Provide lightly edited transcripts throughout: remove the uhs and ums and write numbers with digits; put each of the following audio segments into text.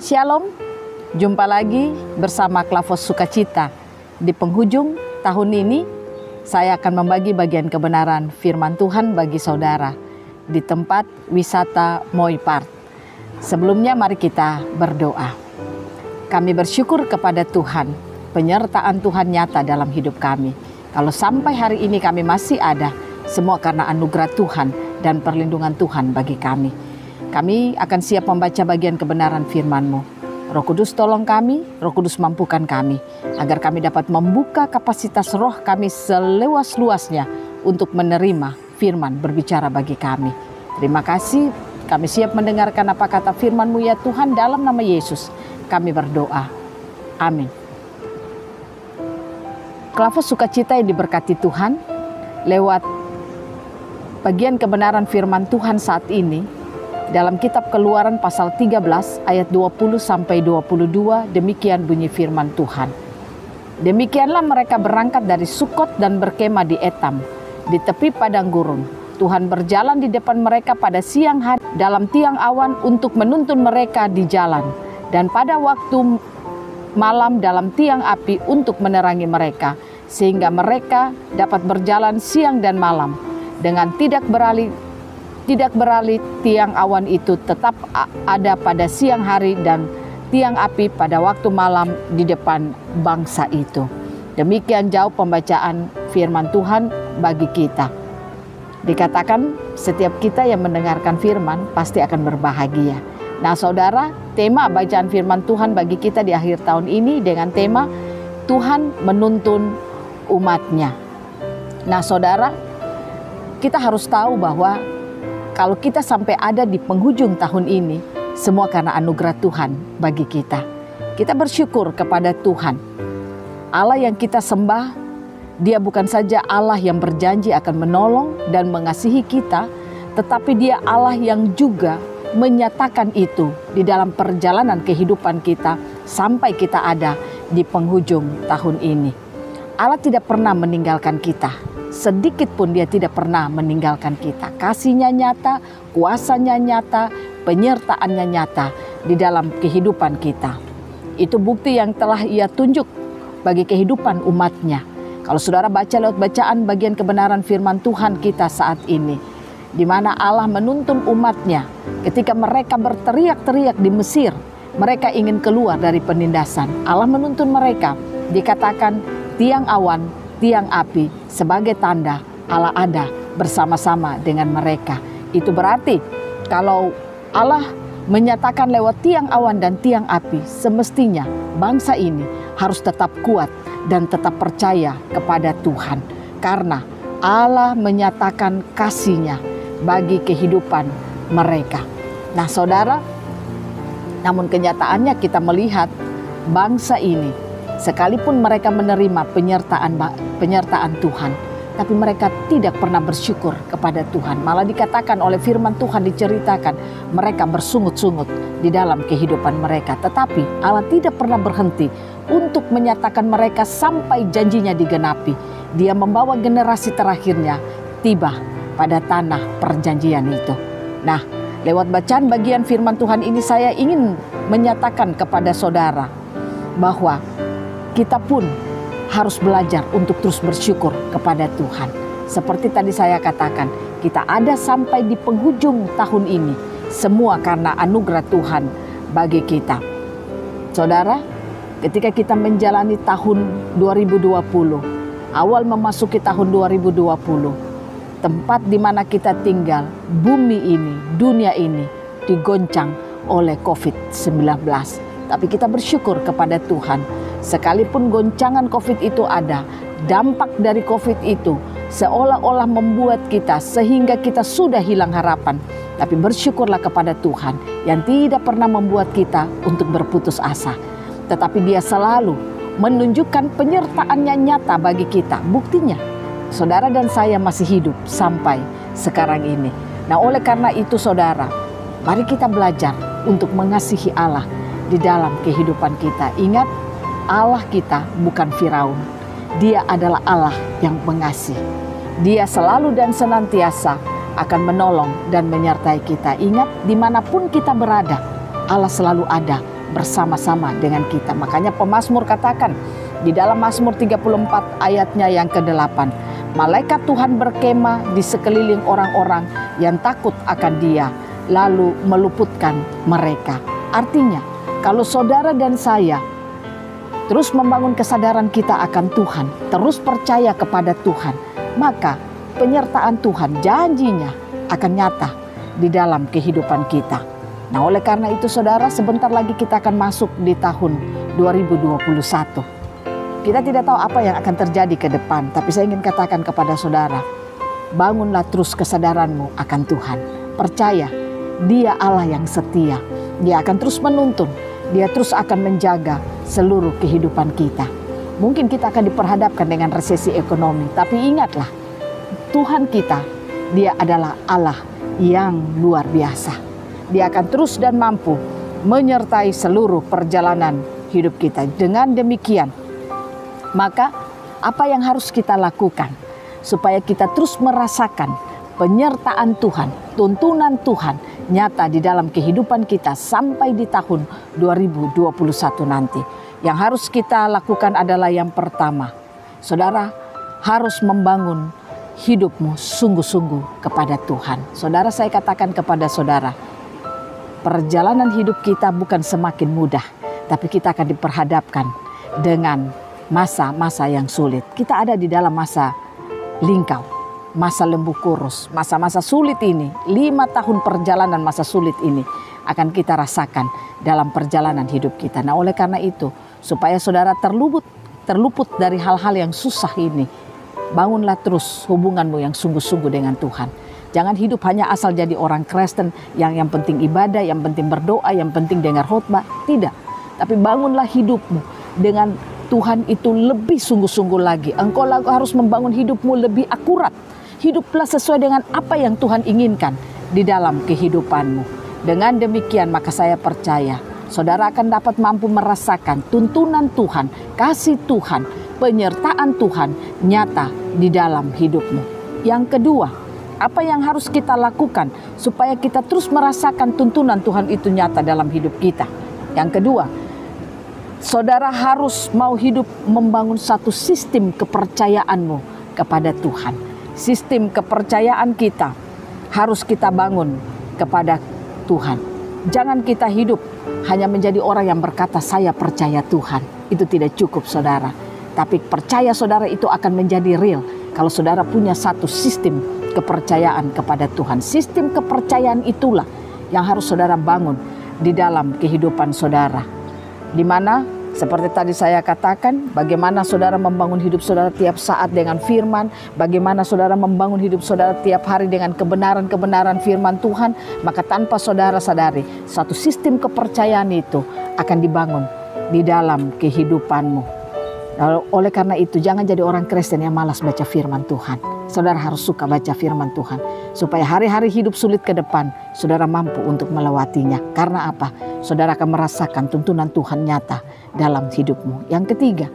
Shalom, jumpa lagi bersama Klavos Sukacita. Di penghujung tahun ini, saya akan membagi bagian kebenaran firman Tuhan bagi saudara di tempat wisata Moi Park. Sebelumnya mari kita berdoa. Kami bersyukur kepada Tuhan, penyertaan Tuhan nyata dalam hidup kami. Kalau sampai hari ini kami masih ada, semua karena anugerah Tuhan dan perlindungan Tuhan bagi kami. Kami akan siap membaca bagian kebenaran firman-Mu. Roh Kudus tolong kami, Roh Kudus mampukan kami, agar kami dapat membuka kapasitas roh kami seluas-luasnya untuk menerima firman berbicara bagi kami. Terima kasih, kami siap mendengarkan apa kata firman-Mu ya Tuhan, dalam nama Yesus kami berdoa. Amin. Klavos Sukacita yang diberkati Tuhan, lewat bagian kebenaran firman Tuhan saat ini, dalam kitab Keluaran pasal 13 ayat 20 sampai 22, demikian bunyi firman Tuhan. Demikianlah mereka berangkat dari Sukot dan berkemah di Etam, di tepi padang gurun. Tuhan berjalan di depan mereka pada siang hari dalam tiang awan untuk menuntun mereka di jalan, dan pada waktu malam dalam tiang api untuk menerangi mereka, sehingga mereka dapat berjalan siang dan malam dengan tidak beralih tiang awan itu tetap ada pada siang hari dan tiang api pada waktu malam di depan bangsa itu. Demikian jauh pembacaan firman Tuhan bagi kita. Dikatakan setiap kita yang mendengarkan firman pasti akan berbahagia. Nah saudara, tema bacaan firman Tuhan bagi kita di akhir tahun ini dengan tema Tuhan menuntun umatnya. Nah saudara, kita harus tahu bahwa kalau kita sampai ada di penghujung tahun ini, semua karena anugerah Tuhan bagi kita. Kita bersyukur kepada Tuhan. Allah yang kita sembah, Dia bukan saja Allah yang berjanji akan menolong dan mengasihi kita, tetapi Dia Allah yang juga menyatakan itu di dalam perjalanan kehidupan kita sampai kita ada di penghujung tahun ini. Allah tidak pernah meninggalkan kita. Sedikit pun Dia tidak pernah meninggalkan kita. Kasih-Nya nyata, kuasa-Nya nyata, penyertaan-Nya nyata di dalam kehidupan kita. Itu bukti yang telah Ia tunjuk bagi kehidupan umat-Nya. Kalau saudara baca lewat bacaan bagian kebenaran firman Tuhan kita saat ini, di mana Allah menuntun umat-Nya ketika mereka berteriak-teriak di Mesir, mereka ingin keluar dari penindasan. Allah menuntun mereka, dikatakan tiang awan, tiang api sebagai tanda Allah ada bersama-sama dengan mereka. Itu berarti kalau Allah menyatakan lewat tiang awan dan tiang api, semestinya bangsa ini harus tetap kuat dan tetap percaya kepada Tuhan. Karena Allah menyatakan kasih-Nya bagi kehidupan mereka. Nah saudara, namun kenyataannya kita melihat bangsa ini, sekalipun mereka menerima penyertaan Tuhan, tapi mereka tidak pernah bersyukur kepada Tuhan. Malah dikatakan oleh firman Tuhan, diceritakan mereka bersungut-sungut di dalam kehidupan mereka. Tetapi Allah tidak pernah berhenti untuk menyatakan mereka sampai janjinya digenapi. Dia membawa generasi terakhirnya tiba pada tanah perjanjian itu. Nah, lewat bacaan bagian firman Tuhan ini saya ingin menyatakan kepada saudara bahwa kita pun harus belajar untuk terus bersyukur kepada Tuhan. Seperti tadi saya katakan, kita ada sampai di penghujung tahun ini, semua karena anugerah Tuhan bagi kita. Saudara, ketika kita menjalani tahun 2020, awal memasuki tahun 2020, tempat di mana kita tinggal, bumi ini, dunia ini digoncang oleh COVID-19. Tapi kita bersyukur kepada Tuhan. Sekalipun goncangan COVID itu ada, dampak dari COVID itu seolah-olah membuat kita sehingga kita sudah hilang harapan. Tapi bersyukurlah kepada Tuhan yang tidak pernah membuat kita untuk berputus asa. Tetapi Dia selalu menunjukkan penyertaan-Nya nyata bagi kita. Buktinya, saudara dan saya masih hidup sampai sekarang ini. Nah oleh karena itu saudara, mari kita belajar untuk mengasihi Allah di dalam kehidupan kita. Ingat, Allah kita bukan Firaun. Dia adalah Allah yang pengasih. Dia selalu dan senantiasa akan menolong dan menyertai kita. Ingat, dimanapun kita berada, Allah selalu ada bersama-sama dengan kita. Makanya pemazmur katakan di dalam Mazmur 34 ayatnya yang ke-8, malaikat Tuhan berkemah di sekeliling orang-orang yang takut akan Dia, lalu meluputkan mereka. Artinya, kalau saudara dan saya terus membangun kesadaran kita akan Tuhan, terus percaya kepada Tuhan, maka penyertaan Tuhan, janjinya akan nyata di dalam kehidupan kita. Nah, oleh karena itu saudara, sebentar lagi kita akan masuk di tahun 2021. Kita tidak tahu apa yang akan terjadi ke depan, tapi saya ingin katakan kepada saudara, bangunlah terus kesadaranmu akan Tuhan. Percaya, Dia Allah yang setia. Dia akan terus menuntun, Dia terus akan menjaga seluruh kehidupan kita. Mungkin kita akan diperhadapkan dengan resesi ekonomi, tapi ingatlah, Tuhan kita, Dia adalah Allah yang luar biasa. Dia akan terus dan mampu menyertai seluruh perjalanan hidup kita. Dengan demikian, maka apa yang harus kita lakukan supaya kita terus merasakan penyertaan Tuhan, tuntunan Tuhan nyata di dalam kehidupan kita sampai di tahun 2021 nanti. Yang harus kita lakukan adalah yang pertama, saudara harus membangun hidupmu sungguh-sungguh kepada Tuhan. Saudara, saya katakan kepada saudara, perjalanan hidup kita bukan semakin mudah, tapi kita akan diperhadapkan dengan masa-masa yang sulit. Kita ada di dalam masa lingkau, masa lembu kurus, masa-masa sulit ini, 5 tahun perjalanan masa sulit ini akan kita rasakan dalam perjalanan hidup kita. Nah, oleh karena itu, supaya saudara terluput dari hal-hal yang susah ini, bangunlah terus hubunganmu yang sungguh-sungguh dengan Tuhan. Jangan hidup hanya asal jadi orang Kristen yang penting ibadah, yang penting berdoa, yang penting dengar khotbah. Tidak. Tapi bangunlah hidupmu dengan Tuhan itu lebih sungguh-sungguh lagi. Engkau harus membangun hidupmu lebih akurat. Hiduplah sesuai dengan apa yang Tuhan inginkan di dalam kehidupanmu. Dengan demikian maka saya percaya saudara akan dapat mampu merasakan tuntunan Tuhan, kasih Tuhan, penyertaan Tuhan nyata di dalam hidupmu. Yang kedua, apa yang harus kita lakukan supaya kita terus merasakan tuntunan Tuhan itu nyata dalam hidup kita? Yang kedua, saudara harus mau hidup membangun satu sistem kepercayaanmu kepada Tuhan. Sistem kepercayaan kita harus kita bangun kepada Tuhan. Jangan kita hidup hanya menjadi orang yang berkata saya percaya Tuhan. Itu tidak cukup saudara. Tapi percaya saudara itu akan menjadi real kalau saudara punya satu sistem kepercayaan kepada Tuhan. Sistem kepercayaan itulah yang harus saudara bangun di dalam kehidupan saudara. Di mana seperti tadi saya katakan, bagaimana saudara membangun hidup saudara tiap saat dengan firman, bagaimana saudara membangun hidup saudara tiap hari dengan kebenaran-kebenaran firman Tuhan, maka tanpa saudara sadari, satu sistem kepercayaan itu akan dibangun di dalam kehidupanmu. Oleh karena itu, jangan jadi orang Kristen yang malas baca firman Tuhan. Saudara harus suka baca firman Tuhan, supaya hari-hari hidup sulit ke depan, saudara mampu untuk melewatinya. Karena apa? Saudara akan merasakan tuntunan Tuhan nyata dalam hidupmu. Yang ketiga,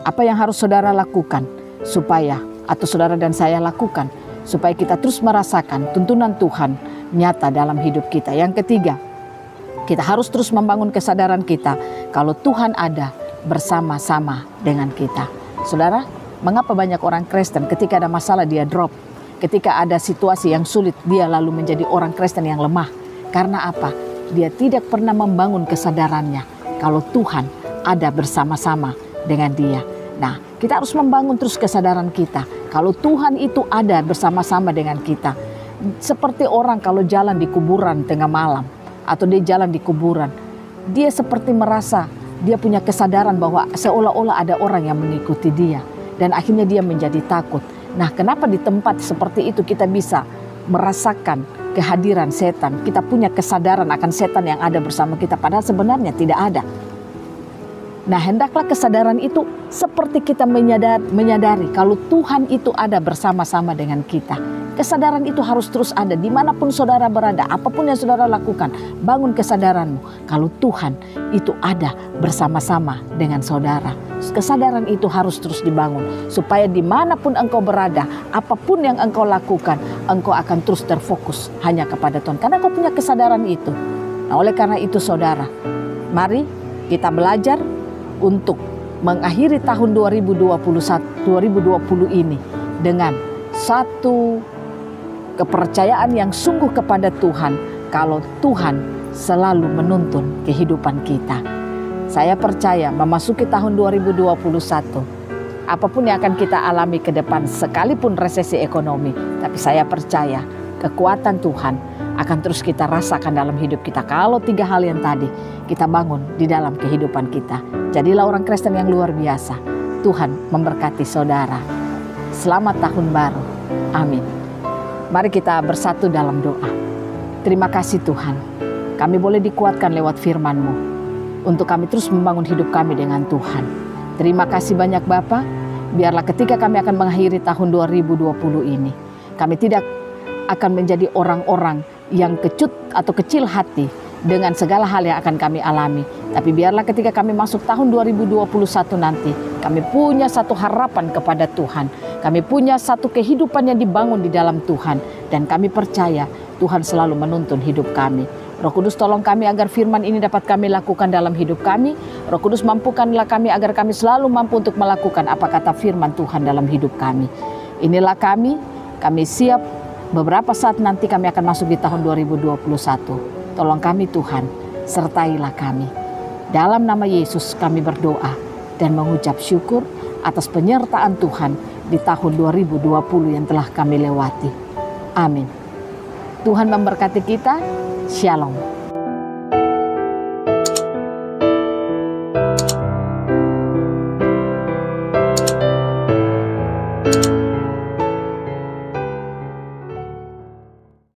apa yang harus saudara lakukan supaya, atau saudara dan saya lakukan, supaya kita terus merasakan tuntunan Tuhan nyata dalam hidup kita. Yang ketiga, kita harus terus membangun kesadaran kita kalau Tuhan ada bersama-sama dengan kita. Saudara, mengapa banyak orang Kristen ketika ada masalah dia drop? Ketika ada situasi yang sulit dia lalu menjadi orang Kristen yang lemah. Karena apa? Dia tidak pernah membangun kesadarannya kalau Tuhan ada bersama-sama dengan dia. Nah, kita harus membangun terus kesadaran kita kalau Tuhan itu ada bersama-sama dengan kita. Seperti orang kalau jalan di kuburan tengah malam atau dia jalan di kuburan, dia seperti merasa dia punya kesadaran bahwa seolah-olah ada orang yang mengikuti dia. Dan akhirnya dia menjadi takut. Nah, kenapa di tempat seperti itu kita bisa merasakan kehadiran setan? Kita punya kesadaran akan setan yang ada bersama kita. Padahal sebenarnya tidak ada. Nah, hendaklah kesadaran itu seperti kita menyadari kalau Tuhan itu ada bersama-sama dengan kita. Kesadaran itu harus terus ada dimanapun saudara berada, apapun yang saudara lakukan. Bangun kesadaranmu kalau Tuhan itu ada bersama-sama dengan saudara. Kesadaran itu harus terus dibangun supaya dimanapun engkau berada, apapun yang engkau lakukan, engkau akan terus terfokus hanya kepada Tuhan. Karena engkau punya kesadaran itu. Nah, oleh karena itu saudara, Mari kita belajar untuk mengakhiri tahun 2020 ini dengan satu kepercayaan yang sungguh kepada Tuhan, kalau Tuhan selalu menuntun kehidupan kita. Saya percaya memasuki tahun 2021, apapun yang akan kita alami ke depan, sekalipun resesi ekonomi, tapi saya percaya kekuatan Tuhan akan terus kita rasakan dalam hidup kita. Kalau 3 hal yang tadi kita bangun di dalam kehidupan kita, jadilah orang Kristen yang luar biasa. Tuhan memberkati saudara. Selamat tahun baru. Amin. Mari kita bersatu dalam doa. Terima kasih Tuhan, kami boleh dikuatkan lewat firman-Mu untuk kami terus membangun hidup kami dengan Tuhan. Terima kasih banyak Bapa. Biarlah ketika kami akan mengakhiri tahun 2020 ini, kami tidak akan menjadi orang-orang yang kecut atau kecil hati dengan segala hal yang akan kami alami. Tapi biarlah ketika kami masuk tahun 2021 nanti, kami punya satu harapan kepada Tuhan. Kami punya satu kehidupan yang dibangun di dalam Tuhan. Dan kami percaya Tuhan selalu menuntun hidup kami. Roh Kudus tolong kami agar firman ini dapat kami lakukan dalam hidup kami. Roh Kudus mampukanlah kami agar kami selalu mampu untuk melakukan apa kata firman Tuhan dalam hidup kami. Inilah kami siap. Beberapa saat nanti kami akan masuk di tahun 2021. Tolong kami Tuhan, sertailah kami. Dalam nama Yesus kami berdoa dan mengucap syukur atas penyertaan Tuhan di tahun 2020 yang telah kami lewati. Amin. Tuhan memberkati kita. Shalom.